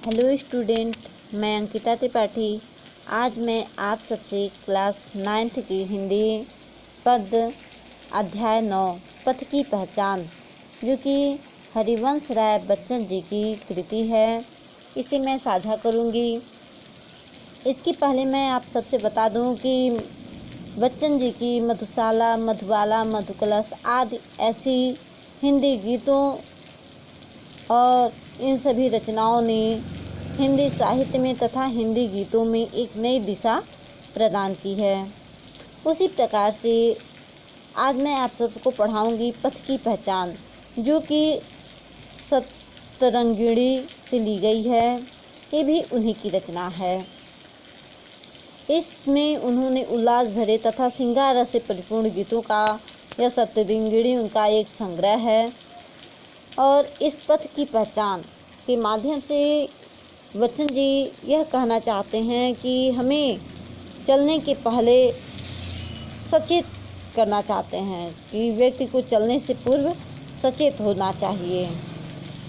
Hello student, मैं अंकिता त्रिपाठी। आज मैं आप सबसे क्लास 9th की हिंदी पद अध्याय 9 पथ की पहचान, जो कि हरिवंश राय बच्चन जी की कृति है, इसे मैं साझा करूंगी। इसकी पहले मैं आप सबसे बता दूं कि बच्चन जी की मधुशाला, मधुबाला, मधुकलश आदि ऐसी हिंदी गीतों और इन सभी रचनाओं ने हिंदी साहित्य में तथा हिंदी गीतों में एक नई दिशा प्रदान की है। उसी प्रकार से आज मैं आप सबको पढ़ाऊंगी पथ की पहचान, जो कि सतरंगिणी से ली गई है। ये भी उन्हीं की रचना है। इसमें उन्होंने उल्लास भरे तथा श्रृंगार रस से परिपूर्ण गीतों का यह सतरंगिणी उनका एक संग्रह है। और इस पथ की पहचान के माध्यम से बच्चन जी यह कहना चाहते हैं कि हमें चलने के पहले सचेत करना चाहते हैं कि व्यक्ति को चलने से पूर्व सचेत होना चाहिए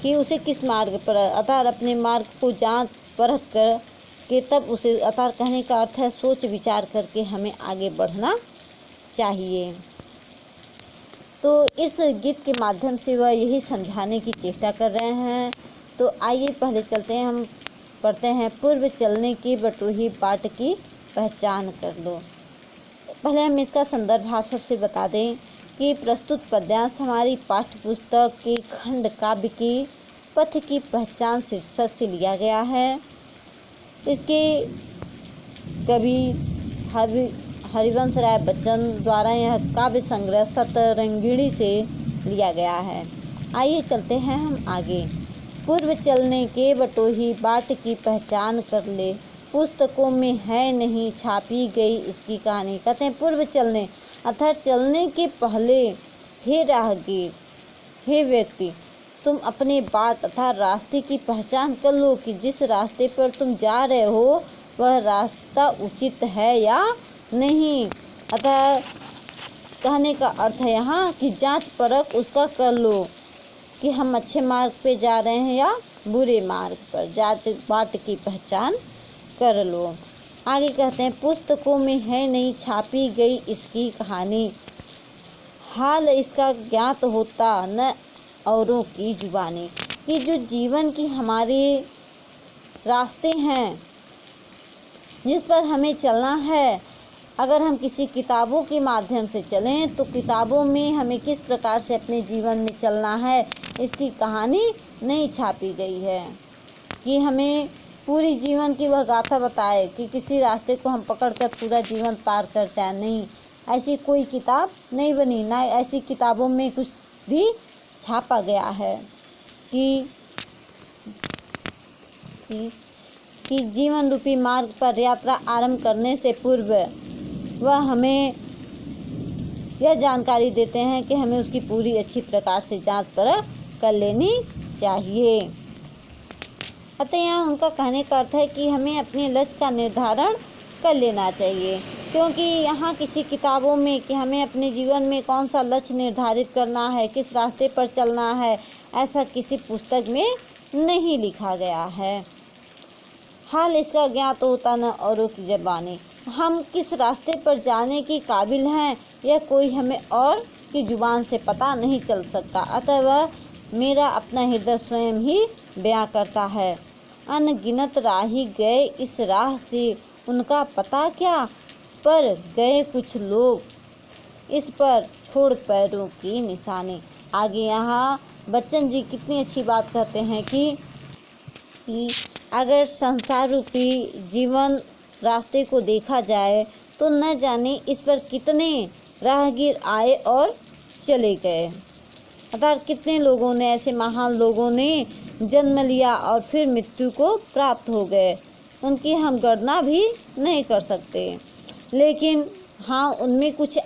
कि उसे किस मार्ग पर, अतः अपने मार्ग को जांच परख कर के तब उसे, अतः कहने का अर्थ है सोच विचार करके हमें आगे बढ़ना चाहिए। तो इस गीत के माध्यम से वह यही समझाने की चेष्टा कर रहे हैं। तो आइए पहले चलते हैं, हम पढ़ते हैं। पूर्व चलने की बटोही बाट की पहचान कर लो। पहले हम इसका संदर्भ आप सबसे बता दें कि प्रस्तुत पद्यांश हमारी पाठ्य पुस्तक के खंड काव्य की पथ की पहचान शीर्षक से लिया गया है। इसके कवि हरिवंश राय बच्चन द्वारा यह काव्य संग्रह सतरंगिणी से लिया गया है। आइए चलते हैं हम आगे। पूर्व चलने के बटोही बाट की पहचान कर ले, पुस्तकों में है नहीं छापी गई इसकी कहानी। कहते हैं पूर्व चलने अर्थात चलने के पहले, हे राहगीर, हे व्यक्ति, तुम अपने बाट तथा रास्ते की पहचान कर लो कि जिस रास्ते पर तुम जा रहे हो वह रास्ता उचित है या नहीं। अतः कहने का अर्थ है यहाँ कि जांच परख उसका कर लो कि हम अच्छे मार्ग पे जा रहे हैं या बुरे मार्ग पर। जांच बाट की पहचान कर लो। आगे कहते हैं पुस्तकों में है नहीं छापी गई इसकी कहानी, हाल इसका ज्ञात होता न औरों की जुबानी। कि जो जीवन की हमारे रास्ते हैं जिस पर हमें चलना है, अगर हम किसी किताबों के माध्यम से चलें तो किताबों में हमें किस प्रकार से अपने जीवन में चलना है इसकी कहानी नहीं छापी गई है कि हमें पूरी जीवन की वह गाथा बताए कि किसी रास्ते को हम पकड़कर पूरा जीवन पार कर जाए। नहीं, ऐसी कोई किताब नहीं बनी, ना ऐसी किताबों में कुछ भी छापा गया है कि जीवन रूपी मार्ग पर यात्रा आरंभ करने से पूर्व वह हमें यह जानकारी देते हैं कि हमें उसकी पूरी अच्छी प्रकार से जांच परख कर लेनी चाहिए। अतः यहाँ उनका कहने का अर्थ है कि हमें अपने लक्ष्य का निर्धारण कर लेना चाहिए, क्योंकि यहाँ किसी किताबों में कि हमें अपने जीवन में कौन सा लक्ष्य निर्धारित करना है, किस रास्ते पर चलना है, ऐसा किसी पुस्तक में नहीं लिखा गया है। हाल इसका ज्ञात होता न औरों की ज़बानी, हम किस रास्ते पर जाने के काबिल हैं यह कोई हमें और की जुबान से पता नहीं चल सकता। अतः वह मेरा अपना हृदय स्वयं ही बयां करता है। अनगिनत राही गए इस राह से उनका पता क्या, पर गए कुछ लोग इस पर छोड़ पैरों की निशानी। आगे यहाँ बच्चन जी कितनी अच्छी बात कहते हैं कि अगर संसार रूपी जीवन रास्ते को देखा जाए तो न जाने इस पर कितने राहगीर आए और चले गए। अर्थात कितने लोगों ने, ऐसे महान लोगों ने जन्म लिया और फिर मृत्यु को प्राप्त हो गए, उनकी हम गणना भी नहीं कर सकते। लेकिन हाँ, उनमें कुछ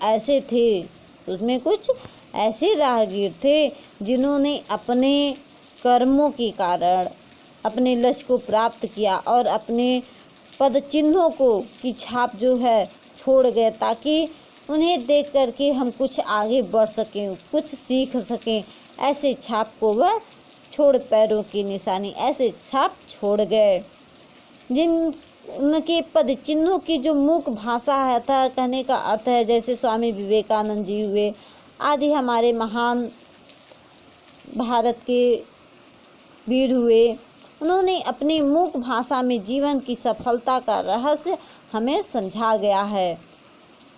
ऐसे राहगीर थे जिन्होंने अपने कर्मों के कारण अपने लक्ष्य को प्राप्त किया और अपने पद चिन्हों को की छाप जो है छोड़ गए, ताकि उन्हें देख करके हम कुछ आगे बढ़ सकें, कुछ सीख सकें। ऐसे छाप को वह छोड़ पैरों की निशानी, ऐसे छाप छोड़ गए जिन उनके पद चिन्हों की जो मूक भाषा है था कहने का अर्थ है जैसे स्वामी विवेकानंद जी हुए आदि हमारे महान भारत के वीर हुए। उन्होंने अपनी मूक भाषा में जीवन की सफलता का रहस्य हमें समझा गया है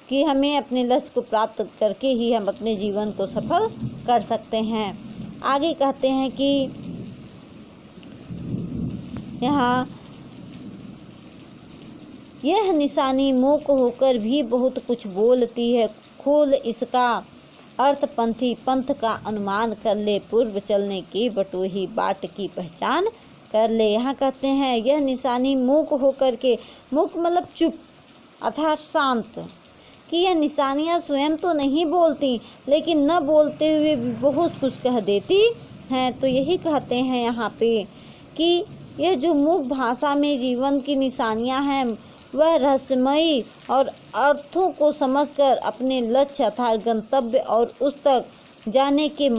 कि हमें अपने लक्ष्य को प्राप्त करके ही हम अपने जीवन को सफल कर सकते हैं। आगे कहते हैं कि यहाँ यह निशानी मूक होकर भी बहुत कुछ बोलती है, खोल इसका अर्थ पंथी पंथ का अनुमान कर ले, पूर्व चलने की बटोही बाट की पहचान कर ले। यहाँ कहते हैं यह निशानी मूक होकर के, मूक मतलब चुप अर्थात शांत, कि यह निशानियाँ स्वयं तो नहीं बोलती लेकिन न बोलते हुए भी बहुत कुछ कह देती हैं। तो यही कहते हैं यहाँ पे कि यह जो मूक भाषा में जीवन की निशानियाँ हैं वह रहस्यमयी और अर्थों को समझकर अपने लक्ष्य अर्थात गंतव्य और उस तक जाने के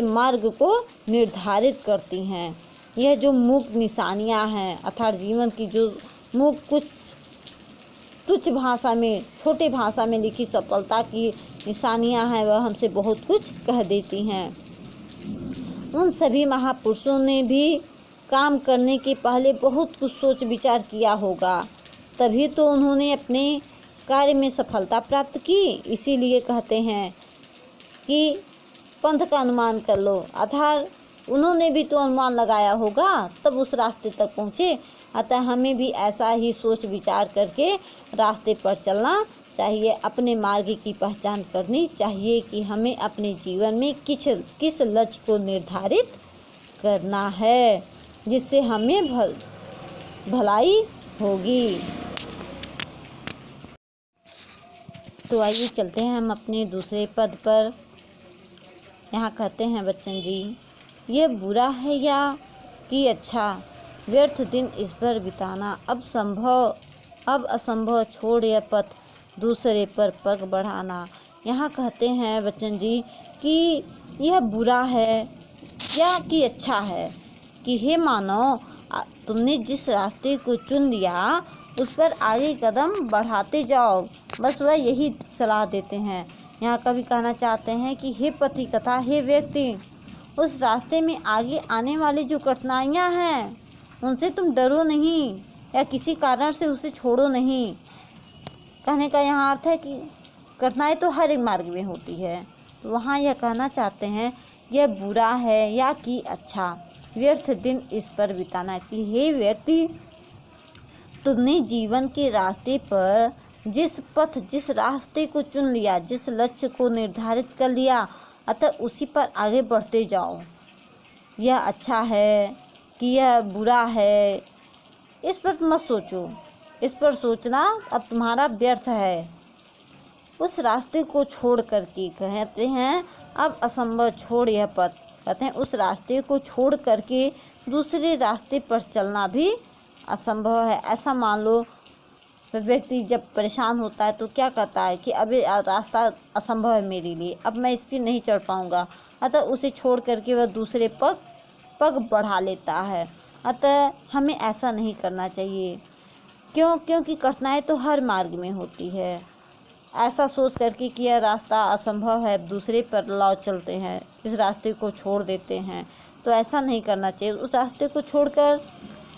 मार्ग को निर्धारित करती हैं। यह जो मूक निशानियाँ हैं अर्थात जीवन की जो मूक कुछ तुच्छ भाषा में, छोटे भाषा में लिखी सफलता की निशानियाँ हैं वह हमसे बहुत कुछ कह देती हैं। उन सभी महापुरुषों ने भी काम करने के पहले बहुत कुछ सोच विचार किया होगा, तभी तो उन्होंने अपने कार्य में सफलता प्राप्त की। इसीलिए कहते हैं कि पंथ का अनुमान कर लो, अर्थात उन्होंने भी तो अनुमान लगाया होगा तब उस रास्ते तक पहुँचे। अतः हमें भी ऐसा ही सोच विचार करके रास्ते पर चलना चाहिए, अपने मार्ग की पहचान करनी चाहिए कि हमें अपने जीवन में किस लक्ष्य को निर्धारित करना है जिससे हमें भलाई होगी। तो आइए चलते हैं हम अपने दूसरे पद पर। यहाँ कहते हैं बच्चन जी, ये बुरा है या कि अच्छा, व्यर्थ दिन इस पर बिताना, अब असंभव छोड़ यह पथ, दूसरे पर पग बढ़ाना। यहाँ कहते हैं बच्चन जी कि यह बुरा है या कि अच्छा है, कि हे मानव तुमने जिस रास्ते को चुन लिया उस पर आगे कदम बढ़ाते जाओ, बस वह यही सलाह देते हैं। यहाँ कवि कहना चाहते हैं कि हे पथि कथा, हे व्यक्ति, उस रास्ते में आगे आने वाली जो कठिनाइयाँ हैं उनसे तुम डरो नहीं या किसी कारण से उसे छोड़ो नहीं। कहने का यहाँ अर्थ है कि कठिनाई तो हर एक मार्ग में होती है। तो वहाँ यह कहना चाहते हैं यह बुरा है या कि अच्छा, व्यर्थ दिन इस पर बिताना, कि हे व्यक्ति तुमने जीवन के रास्ते पर जिस रास्ते को चुन लिया, जिस लक्ष्य को निर्धारित कर लिया, अतः उसी पर आगे बढ़ते जाओ। यह अच्छा है कि यह बुरा है इस पर मत सोचो, इस पर सोचना अब तुम्हारा व्यर्थ है। उस रास्ते को छोड़ करके कहते हैं अब असंभव छोड़ यह पथ, कहते हैं उस रास्ते को छोड़ करके दूसरे रास्ते पर चलना भी असंभव है। ऐसा मान लो व्यक्ति जब परेशान होता है तो क्या कहता है कि अब रास्ता असंभव है मेरे लिए, अब मैं इस पर नहीं चढ़ पाऊँगा, अतः उसे छोड़ करके वह दूसरे पग बढ़ा लेता है। अतः हमें ऐसा नहीं करना चाहिए। क्योंकि कठिनाई तो हर मार्ग में होती है। ऐसा सोच करके कि यह रास्ता असंभव है, दूसरे पर लौ चलते हैं, इस रास्ते को छोड़ देते हैं, तो ऐसा नहीं करना चाहिए। उस रास्ते को छोड़कर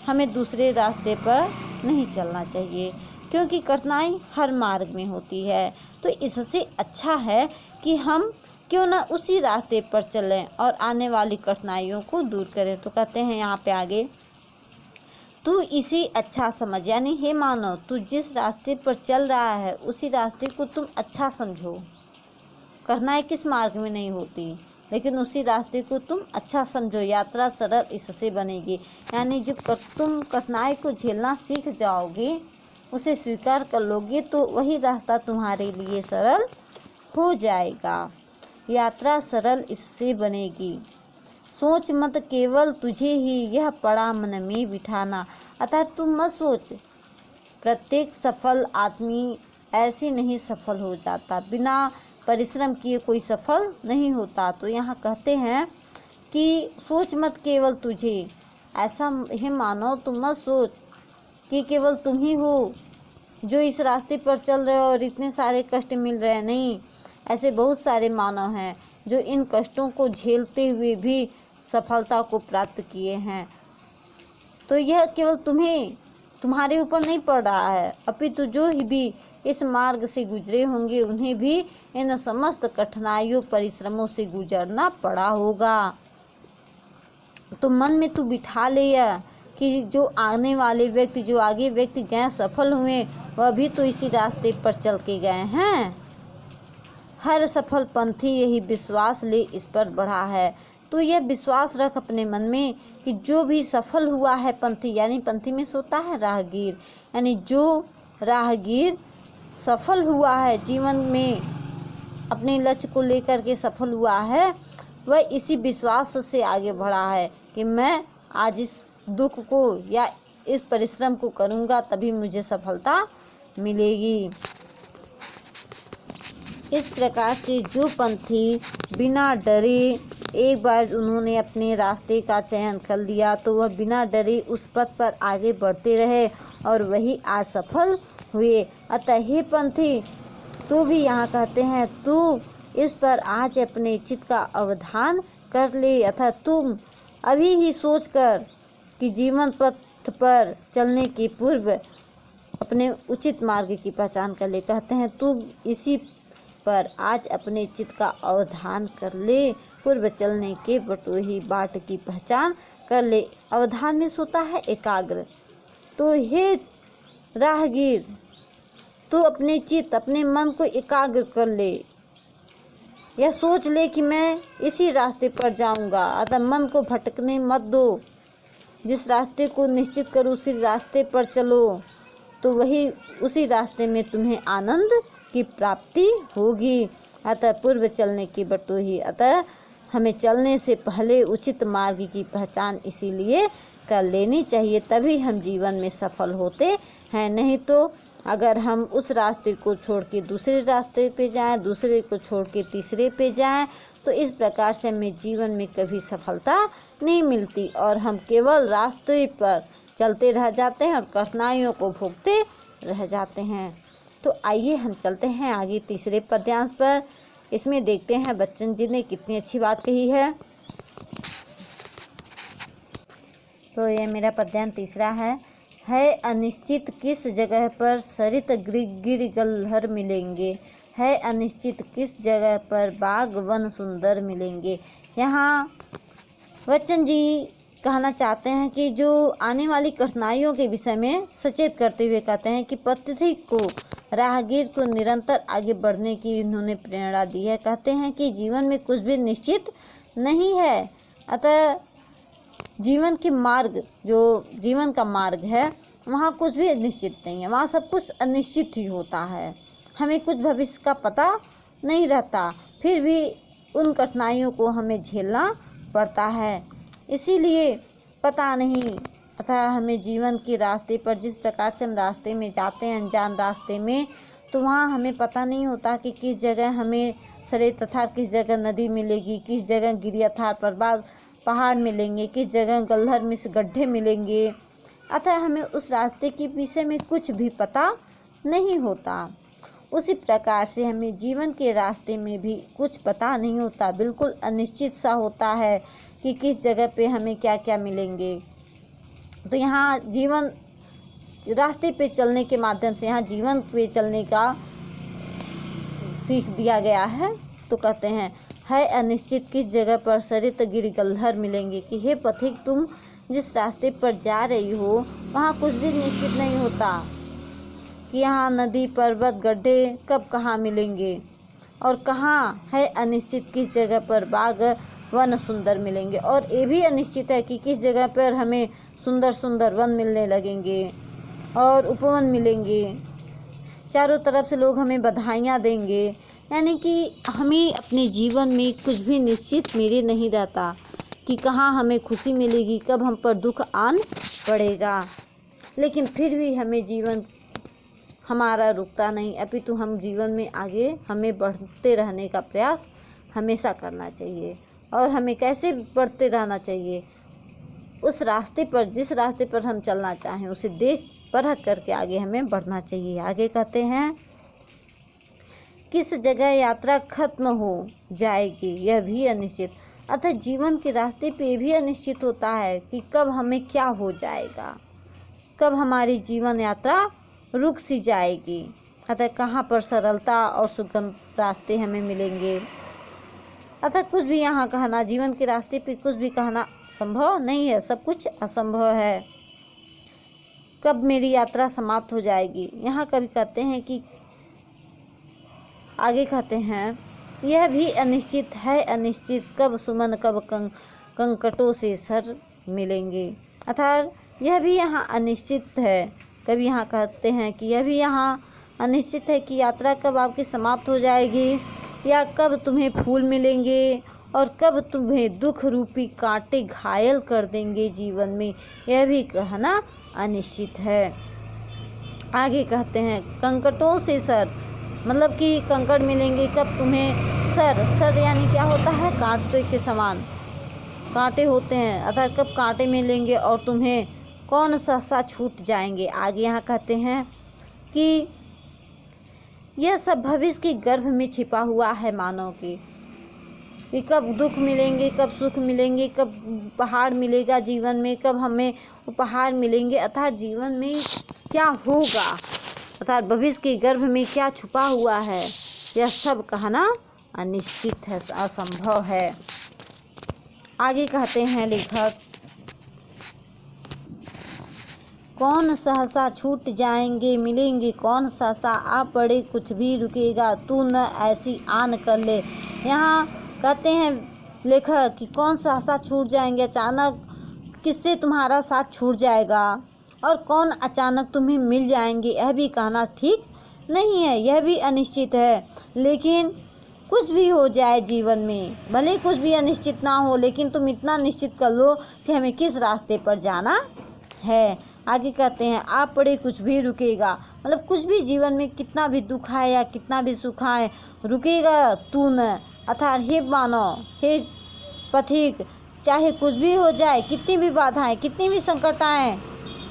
हमें दूसरे रास्ते पर नहीं चलना चाहिए, क्योंकि कठिनाई हर मार्ग में होती है। तो इससे अच्छा है कि हम क्यों ना उसी रास्ते पर चलें और आने वाली कठिनाइयों को दूर करें। तो कहते हैं यहाँ पे आगे, तू इसे अच्छा समझ, यानी हे मानव तू जिस रास्ते पर चल रहा है उसी रास्ते को तुम अच्छा समझो। कठिनाई किस मार्ग में नहीं होती, लेकिन उसी रास्ते को तुम अच्छा समझो, यात्रा सरल इससे बनेगी। यानी जब तुम कठिनाई को झेलना सीख जाओगे, उसे स्वीकार कर लोगे, तो वही रास्ता तुम्हारे लिए सरल हो जाएगा। यात्रा सरल इससे बनेगी। सोच मत केवल तुझे ही यह पड़ा मन में बिठाना, अर्थात तुम मत सोच प्रत्येक सफल आदमी ऐसे नहीं सफल हो जाता, बिना परिश्रम किए कोई सफल नहीं होता। तो यहाँ कहते हैं कि सोच मत केवल तुझे, ऐसा हे मानव तुम मत सोच कि केवल तुम ही हो जो इस रास्ते पर चल रहे हो और इतने सारे कष्ट मिल रहे हैं। नहीं, ऐसे बहुत सारे मानव हैं जो इन कष्टों को झेलते हुए भी सफलता को प्राप्त किए हैं। तो यह केवल तुम्हारे ऊपर नहीं पड़ रहा है, अपितु जो भी इस मार्ग से गुजरे होंगे उन्हें भी इन समस्त कठिनाइयों परिश्रमों से गुजरना पड़ा होगा। तो मन में तू बिठा ले यह कि जो आने वाले व्यक्ति, जो आगे व्यक्ति गए सफल हुए, वह भी तो इसी रास्ते पर चल के गए हैं। हर सफल पंथी यही विश्वास ले इस पर बढ़ा है। तो यह विश्वास रख अपने मन में कि जो भी सफल हुआ है पंथी, यानी पंथी में सोता है राहगीर, यानी जो राहगीर सफल हुआ है जीवन में, अपने लक्ष्य को लेकर के सफल हुआ है, वह इसी विश्वास से आगे बढ़ा है कि मैं आज इस दुख को या इस परिश्रम को करूँगा तभी मुझे सफलता मिलेगी। इस प्रकार से जो पंथी बिना डरे एक बार उन्होंने अपने रास्ते का चयन कर लिया तो वह बिना डरे उस पथ पर आगे बढ़ते रहे और वही आज सफल हुए। अतः हे पंथी, तू भी यहाँ कहते हैं, तू इस पर आज अपने चित्त का अवधान कर ले, अतः तुम अभी ही सोच कर कि जीवन पथ पर चलने के पूर्व अपने उचित मार्ग की पहचान कर ले। कहते हैं तू इसी पर आज अपने चित्त का अवधान कर ले, पूर्व चलने के बटोही बाट की पहचान कर ले। अवधान में सोता है एकाग्र। तो हे राहगीर, तू अपने चित्त, अपने मन को एकाग्र कर ले, यह सोच ले कि मैं इसी रास्ते पर जाऊंगा। अतः मन को भटकने मत दो, जिस रास्ते को निश्चित करो उसी रास्ते पर चलो, तो वही उसी रास्ते में तुम्हें आनंद की प्राप्ति होगी। अतः पूर्व चलने की बटोही, अतः हमें चलने से पहले उचित मार्ग की पहचान इसीलिए कर लेनी चाहिए, तभी हम जीवन में सफल होते हैं। नहीं तो अगर हम उस रास्ते को छोड़ के दूसरे रास्ते पे जाएं, दूसरे को छोड़ के तीसरे पे जाएं, तो इस प्रकार से हमें जीवन में कभी सफलता नहीं मिलती और हम केवल रास्ते पर चलते रह जाते हैं और कठिनाइयों को भोगते रह जाते हैं। तो आइए हम चलते हैं आगे तीसरे पद्यांश पर। इसमें देखते हैं बच्चन जी ने कितनी अच्छी बात कही है। तो ये मेरा पद्यांश तीसरा है अनिश्चित किस जगह पर सरित गिर गल्हर मिलेंगे, है अनिश्चित किस जगह पर बाग वन सुंदर मिलेंगे। यहाँ बच्चन जी कहना चाहते हैं कि जो आने वाली कठिनाइयों के विषय में सचेत करते हुए कहते हैं कि पथिक को, राहगीर को निरंतर आगे बढ़ने की इन्होंने प्रेरणा दी है। कहते हैं कि जीवन में कुछ भी निश्चित नहीं है, अतः जीवन के मार्ग, जो जीवन का मार्ग है वहाँ कुछ भी निश्चित नहीं है, वहाँ सब कुछ अनिश्चित ही होता है। हमें कुछ भविष्य का पता नहीं रहता, फिर भी उन कठिनाइयों को हमें झेलना पड़ता है। इसीलिए पता नहीं, अतः हमें जीवन के रास्ते पर जिस प्रकार से हम रास्ते में जाते हैं अनजान रास्ते में, तो वहाँ हमें पता नहीं होता कि किस जगह हमें सरे तथा किस जगह नदी मिलेगी, किस जगह गिरियथार पर्वत पहाड़ मिलेंगे, किस जगह गल्हर में से गड्ढे मिलेंगे। अतः हमें उस रास्ते के विषय में कुछ भी पता नहीं होता। उसी प्रकार से हमें जीवन के रास्ते में भी कुछ पता नहीं होता, बिल्कुल अनिश्चित सा होता है कि किस जगह पे हमें क्या क्या मिलेंगे। तो यहाँ जीवन रास्ते पे चलने के माध्यम से यहाँ जीवन पे चलने का सीख दिया गया है। तो कहते हैं है अनिश्चित किस जगह पर सरित गिर गल्हर मिलेंगे, कि हे पथिक, तुम जिस रास्ते पर जा रही हो वहाँ कुछ भी निश्चित नहीं होता कि यहाँ नदी पर्वत गड्ढे कब कहाँ मिलेंगे, और कहाँ है अनिश्चित किस जगह पर बाग वन सुंदर मिलेंगे, और ये भी अनिश्चित है कि किस जगह पर हमें सुंदर सुंदर वन मिलने लगेंगे और उपवन मिलेंगे, चारों तरफ से लोग हमें बधाइयाँ देंगे। यानी कि हमें अपने जीवन में कुछ भी निश्चित मेरे नहीं रहता कि कहाँ हमें खुशी मिलेगी, कब हम पर दुख आन पड़ेगा। लेकिन फिर भी हमें जीवन हमारा रुकता नहीं, अपितु हम जीवन में आगे हमें बढ़ते रहने का प्रयास हमेशा करना चाहिए। और हमें कैसे बढ़ते रहना चाहिए। उस रास्ते पर, जिस रास्ते पर हम चलना चाहें, उसे देख परख करके आगे हमें बढ़ना चाहिए। आगे कहते हैं, किस जगह यात्रा खत्म हो जाएगी यह भी अनिश्चित। अतः जीवन के रास्ते पे भी अनिश्चित होता है कि कब हमें क्या हो जाएगा, कब हमारी जीवन यात्रा रुक सी जाएगी। अतः कहाँ पर सरलता और सुगम रास्ते हमें मिलेंगे। अतः कुछ भी यहाँ कहना, जीवन के रास्ते पे कुछ भी कहना संभव नहीं है, सब कुछ असंभव है। कब मेरी यात्रा समाप्त हो जाएगी। यहाँ कभी कहते हैं कि, आगे कहते हैं, यह भी अनिश्चित है अनिश्चित, कब सुमन कब कंकटों से सर मिलेंगे। अर्थात यह भी यहाँ अनिश्चित है। कभी यहाँ कहते हैं कि यह भी यहाँ अनिश्चित है कि यात्रा कब आपकी समाप्त हो जाएगी, या कब तुम्हें फूल मिलेंगे, और कब तुम्हें दुख रूपी कांटे घायल कर देंगे जीवन में, यह भी कहना अनिश्चित है। आगे कहते हैं, कंकटों से सर, मतलब कि कंकड़ मिलेंगे कब तुम्हें। सर यानी क्या होता है, कांटे के समान कांटे होते हैं। अर्थात कब कांटे मिलेंगे और तुम्हें कौन सा छूट जाएंगे। आगे यहाँ कहते हैं कि यह सब भविष्य के गर्भ में छिपा हुआ है मानव के, कि कब दुख मिलेंगे, कब सुख मिलेंगे, कब पहाड़ मिलेगा जीवन में, कब हमें उपहार मिलेंगे। अर्थात जीवन में क्या होगा, अर्थात भविष्य के गर्भ में क्या छुपा हुआ है, यह सब कहना अनिश्चित है, असंभव है। आगे कहते हैं लेखक, कौन सहसा छूट जाएंगे मिलेंगे, कौन सहसा आ पड़े कुछ भी रुकेगा, तू न ऐसी आन कर ले। यहाँ कहते हैं लेखक कि कौन सहसा छूट जाएंगे, अचानक किससे तुम्हारा साथ छूट जाएगा, और कौन अचानक तुम्हें मिल जाएंगे, यह भी कहना ठीक नहीं है, यह भी अनिश्चित है। लेकिन कुछ भी हो जाए जीवन में, भले कुछ भी अनिश्चित ना हो, लेकिन तुम इतना निश्चित कर लो कि हमें किस रास्ते पर जाना है। आगे कहते हैं, आप पड़े कुछ भी रुकेगा, मतलब कुछ भी जीवन में कितना भी दुख आए या कितना भी सुख आए, रुकेगा तू न। अर्थात हे मानव, हे पथिक, चाहे कुछ भी हो जाए, कितनी भी बाधाएं, कितनी भी संकट आए,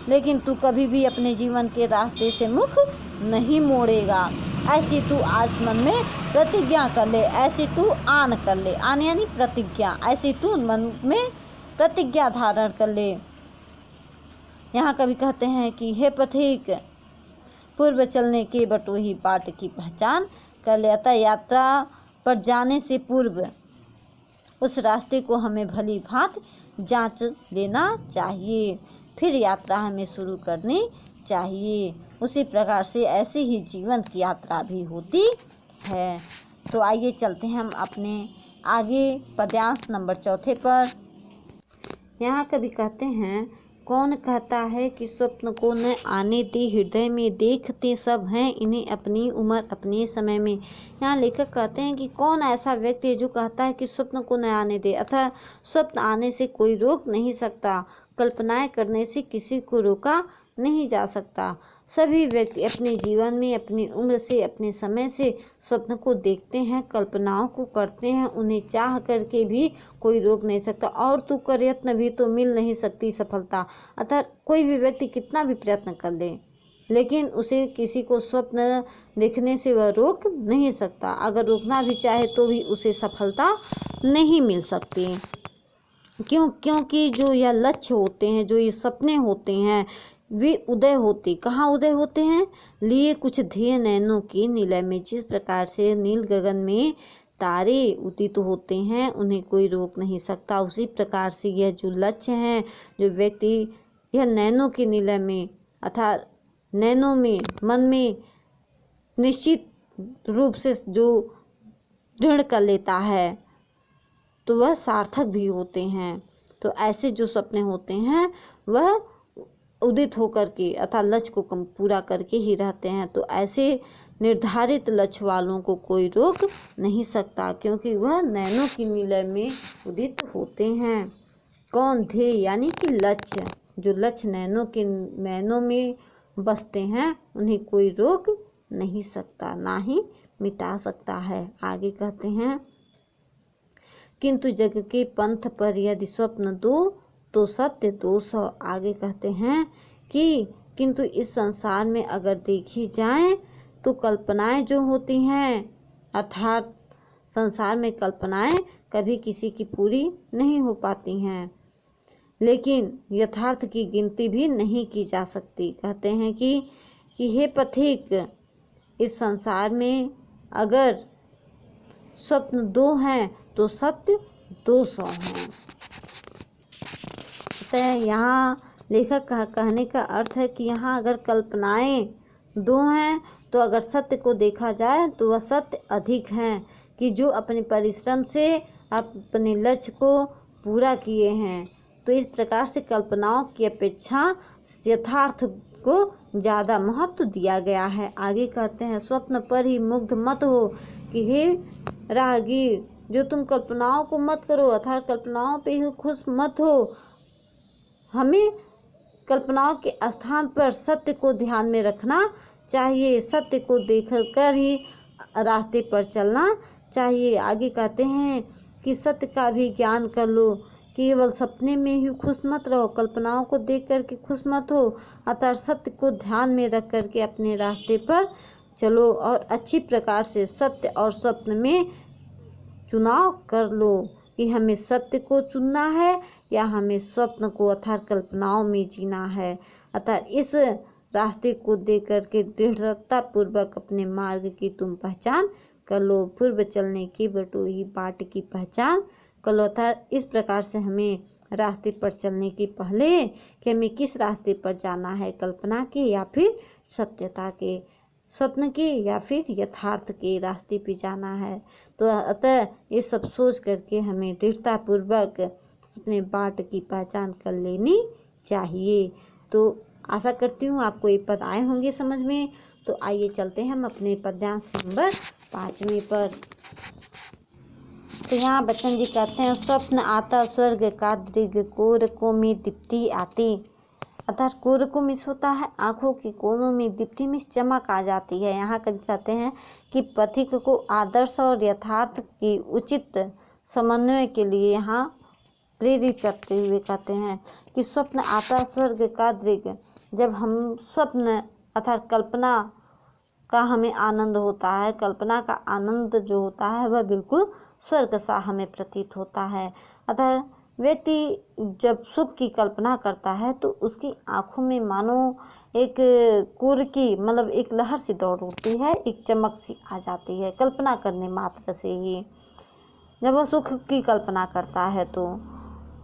लेकिन तू कभी भी अपने जीवन के रास्ते से मुख नहीं मोड़ेगा। ऐसी तू आज मन में प्रतिज्ञा कर ले, ऐसी तू आन कर ले, आन यानी प्रतिज्ञा, ऐसी तू मन में प्रतिज्ञा धारण कर ले। यहाँ कभी कहते हैं कि हे पथिक, पूर्व चलने के बटोही बाट की पहचान कर ले। अतः यात्रा पर जाने से पूर्व उस रास्ते को हमें भली भांत जांच लेना चाहिए, फिर यात्रा हमें शुरू करनी चाहिए। उसी प्रकार से ऐसी ही जीवन की यात्रा भी होती है। तो आइए चलते हैं हम अपने आगे पद्यांश नंबर 4 पर। यहाँ कभी कहते हैं, कौन कहता है कि स्वप्न को न आने दे, हृदय में देखते सब हैं इन्हें अपनी उम्र अपने समय में। यहाँ लेखक कहते हैं कि कौन ऐसा व्यक्ति है जो कहता है कि स्वप्न को न आने दे, अतः स्वप्न आने से कोई रोक नहीं सकता, कल्पनाएं करने से किसी को रोका नहीं जा सकता। सभी व्यक्ति अपने जीवन में अपनी उम्र से, अपने समय से स्वप्न को देखते हैं, कल्पनाओं को करते हैं, उन्हें चाह करके भी कोई रोक नहीं सकता, और तू कर यत्न भी तो मिल नहीं सकती सफलता। अतः कोई भी व्यक्ति कितना भी प्रयत्न कर ले, लेकिन उसे किसी को स्वप्न देखने से वह रोक नहीं सकता। अगर रोकना भी चाहे तो भी उसे सफलता नहीं मिल सकती। क्योंकि जो यह लक्ष्य होते हैं, जो ये सपने होते हैं, वे उदय होते, कहाँ उदय होते हैं, लिए कुछ ध्येय नैनों के निलय में। जिस प्रकार से नील गगन में तारे उदित होते हैं, उन्हें कोई रोक नहीं सकता, उसी प्रकार से यह जो लक्ष्य हैं, जो व्यक्ति यह नैनों के निलय में अर्थात नैनों में, मन में निश्चित रूप से जो दृढ़ कर लेता है, तो वह सार्थक भी होते हैं। तो ऐसे जो सपने होते हैं वह उदित होकर के अर्थात लक्ष्य को पूरा करके ही रहते हैं। तो ऐसे निर्धारित लक्ष्य वालों को कोई रोक नहीं सकता, क्योंकि वह नैनों की निलय में उदित होते हैं। कौन? ध्येय यानी कि लक्ष्य, जो लक्ष्य नैनों में बसते हैं, उन्हें कोई रोक नहीं सकता, ना ही मिटा सकता है। आगे कहते हैं, किंतु जग के पंथ पर यदि स्वप्न दो तो सत्य 200। आगे कहते हैं कि किंतु इस संसार में अगर देखी जाए तो कल्पनाएं जो होती हैं, अर्थात संसार में कल्पनाएं कभी किसी की पूरी नहीं हो पाती हैं, लेकिन यथार्थ की गिनती भी नहीं की जा सकती। कहते हैं कि हे पथिक, इस संसार में अगर स्वप्न 2 हैं तो सत्य 200 हैं। तो यहाँ लेखक का कहने का अर्थ है कि यहाँ अगर कल्पनाएं 2 हैं तो अगर सत्य को देखा जाए तो वह सत्य अधिक हैं, कि जो अपने परिश्रम से अपने लक्ष्य को पूरा किए हैं। तो इस प्रकार से कल्पनाओं की अपेक्षा यथार्थ को ज़्यादा महत्व दिया गया है। आगे कहते हैं, स्वप्न पर ही मुग्ध मत हो कि हे राहगीर, जो तुम कल्पनाओं को मत करो, अर्थात कल्पनाओं पे ही खुश मत हो। हमें कल्पनाओं के स्थान पर सत्य को ध्यान में रखना चाहिए, सत्य को देखकर ही रास्ते पर चलना चाहिए। आगे कहते हैं कि सत्य का भी ज्ञान कर लो, केवल सपने में ही खुश मत रहो, कल्पनाओं को देख कर के खुश मत हो, अतः सत्य को ध्यान में रख कर के अपने रास्ते पर चलो और अच्छी प्रकार से सत्य और स्वप्न में चुनाव कर लो कि हमें सत्य को चुनना है या हमें स्वप्न को अर्थात कल्पनाओं में जीना है। अतः इस रास्ते को देख कर के दृढ़ता पूर्वक अपने मार्ग की तुम पहचान कर लो, पूर्व चलने की बटोही बाट की पहचान कर लो। अर्थात इस प्रकार से हमें रास्ते पर चलने के पहले कि हमें किस रास्ते पर जाना है, कल्पना के या फिर सत्यता के, स्वप्न के या फिर यथार्थ के रास्ते पे जाना है। तो अतः ये सब सोच करके हमें दृढ़तापूर्वक अपने बाट की पहचान कर लेनी चाहिए। तो आशा करती हूँ आपको ये पद आए होंगे समझ में। तो आइए चलते हैं हम अपने पद्यांश नंबर 5वें पर। तो यहाँ बच्चन जी कहते हैं, स्वप्न आता स्वर्ग का दृग, कोरकों में दीप्ति आती। अर्थात कोरकों में होता है आँखों के कोनों में दीप्ति में चमक आ जाती है। यहाँ कभी कहते हैं कि पथिक को आदर्श और यथार्थ की उचित समन्वय के लिए यहाँ प्रेरित करते हुए कहते हैं कि स्वप्न आता स्वर्ग का दृग, जब हम स्वप्न अर्थात कल्पना का हमें आनंद होता है, कल्पना का आनंद जो होता है वह बिल्कुल स्वर्ग सा हमें प्रतीत होता है। अतः व्यक्ति जब सुख की कल्पना करता है तो उसकी आँखों में मानो एक कुर की मतलब एक लहर सी दौड़ उठती है, एक चमक सी आ जाती है कल्पना करने मात्र से ही, जब वह सुख की कल्पना करता है तो।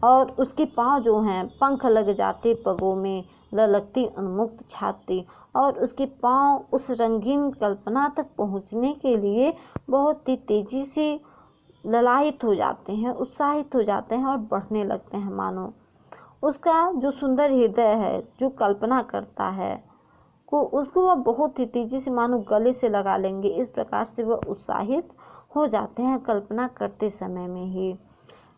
और उसके पाँव जो हैं पंख लग जाते पगों में, ललकती उन्मुक्त छाती, और उसके पाँव उस रंगीन कल्पना तक पहुँचने के लिए बहुत ही तेज़ी से ललायित हो जाते हैं, उत्साहित हो जाते हैं और बढ़ने लगते हैं। मानो उसका जो सुंदर हृदय है जो कल्पना करता है को उसको वह बहुत ही तेज़ी से मानो गले से लगा लेंगे, इस प्रकार से वह उत्साहित हो जाते हैं कल्पना करते समय में ही।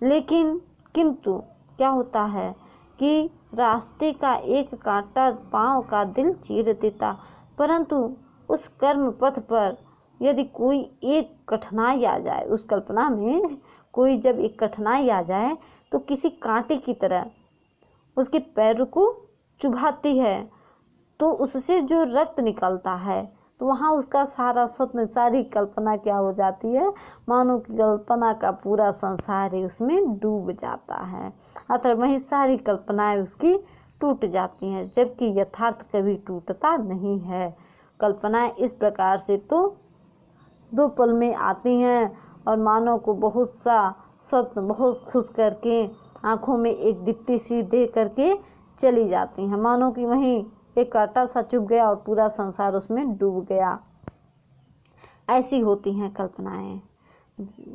लेकिन किंतु क्या होता है कि रास्ते का एक कांटा पाँव का दिल चीर देता, परंतु उस कर्म पथ पर यदि कोई एक कठिनाई आ जाए, उस कल्पना में कोई जब एक कठिनाई आ जाए तो किसी कांटे की तरह उसके पैर को चुभाती है, तो उससे जो रक्त निकलता है तो वहाँ उसका सारा स्वप्न सारी कल्पना क्या हो जाती है, मानो कि कल्पना का पूरा संसार ही उसमें डूब जाता है। अतः वहीं सारी कल्पनाएं उसकी टूट जाती हैं, जबकि यथार्थ कभी टूटता नहीं है। कल्पनाएं इस प्रकार से तो 2 पल में आती हैं और मानव को बहुत सा स्वप्न बहुत खुश करके आँखों में एक दीप्ति सी दे करके चली जाती हैं, मानो कि वहीं एक कांटा सा चुभ गया और पूरा संसार उसमें डूब गया। ऐसी होती हैं कल्पनाएं।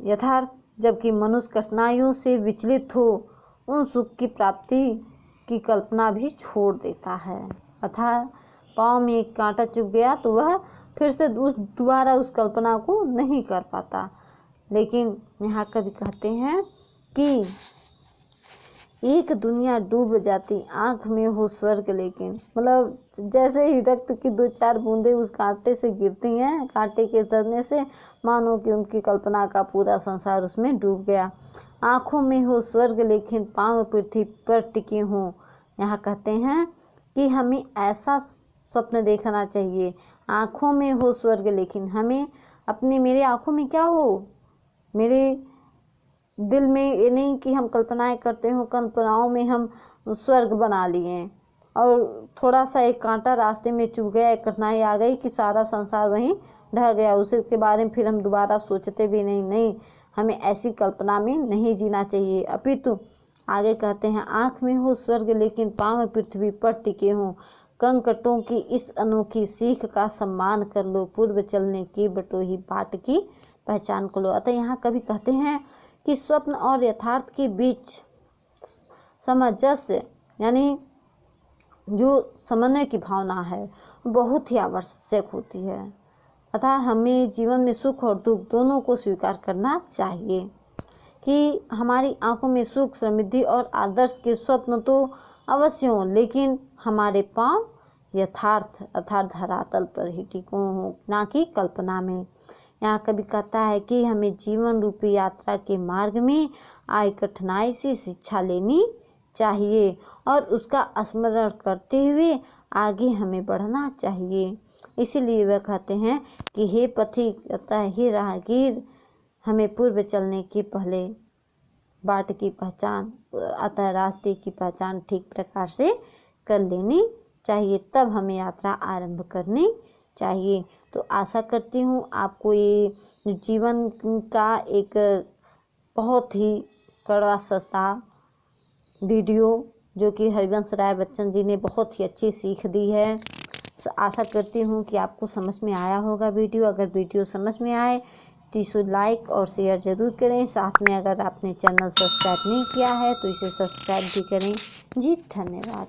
यथार्थ जबकि मनुष्य कठिनाइयों से विचलित हो उन सुख की प्राप्ति की कल्पना भी छोड़ देता है। अर्थात पाँव में एक कांटा चुभ गया तो वह फिर से दोबारा उस कल्पना को नहीं कर पाता। लेकिन यहाँ कवि कहते हैं कि एक दुनिया डूब जाती आँख में हो स्वर्ग, लेकिन मतलब जैसे ही रक्त की 2-4 बूंदें उस कांटे से गिरती हैं, कांटे के दरने से मानो कि उनकी कल्पना का पूरा संसार उसमें डूब गया। आँखों में हो स्वर्ग लेकिन पाँव पृथ्वी पर टिके हों। यहाँ कहते हैं कि हमें ऐसा स्वप्न देखना चाहिए, आँखों में हो स्वर्ग लेकिन हमें मेरे आँखों में क्या हो, मेरे दिल में ये नहीं कि हम कल्पनाएं करते हो, कल्पनाओं में हम स्वर्ग बना लिए और थोड़ा सा एक कांटा रास्ते में चुभ गया, एक कठिनाई आ गई कि सारा संसार वहीं ढह गया, उसके बारे में फिर हम दोबारा सोचते भी नहीं। हमें ऐसी कल्पना में नहीं जीना चाहिए। अपितु आगे कहते हैं, आँख में हो स्वर्ग लेकिन पाँव पृथ्वी पर टिके हों। कंकटों की इस अनोखी सीख का सम्मान कर लो, पूर्व चलने की बटोही बाट की पहचान कर लो। अतः यहाँ कवि कहते हैं कि स्वप्न और यथार्थ के बीच सामंजस्य यानी जो समन्वय की भावना है बहुत ही आवश्यक होती है। अतः हमें जीवन में सुख और दुख दोनों को स्वीकार करना चाहिए कि हमारी आंखों में सुख, समृद्धि और आदर्श के स्वप्न तो अवश्य हों, लेकिन हमारे पांव यथार्थ अर्थात धरातल पर ही टिके हों, ना कि कल्पना में। यहाँ कभी कहता है कि हमें जीवन रूपी यात्रा के मार्ग में आई कठिनाई से शिक्षा लेनी चाहिए और उसका स्मरण करते हुए आगे हमें बढ़ना चाहिए। इसीलिए वह कहते हैं कि हे पथिक अतः हे राहगीर, हमें पूर्व चलने के पहले बाट की पहचान अतः रास्ते की पहचान ठीक प्रकार से कर लेनी चाहिए, तब हमें यात्रा आरंभ करनी चाहिए। तो आशा करती हूँ आपको ये जीवन का एक बहुत ही कड़वा सस्ता वीडियो जो कि हरिवंश राय बच्चन जी ने बहुत ही अच्छी सीख दी है, आशा करती हूँ कि आपको समझ में आया होगा वीडियो। अगर वीडियो समझ में आए तो इसे लाइक और शेयर ज़रूर करें। साथ में अगर आपने चैनल सब्सक्राइब नहीं किया है तो इसे सब्सक्राइब भी करें। जी धन्यवाद।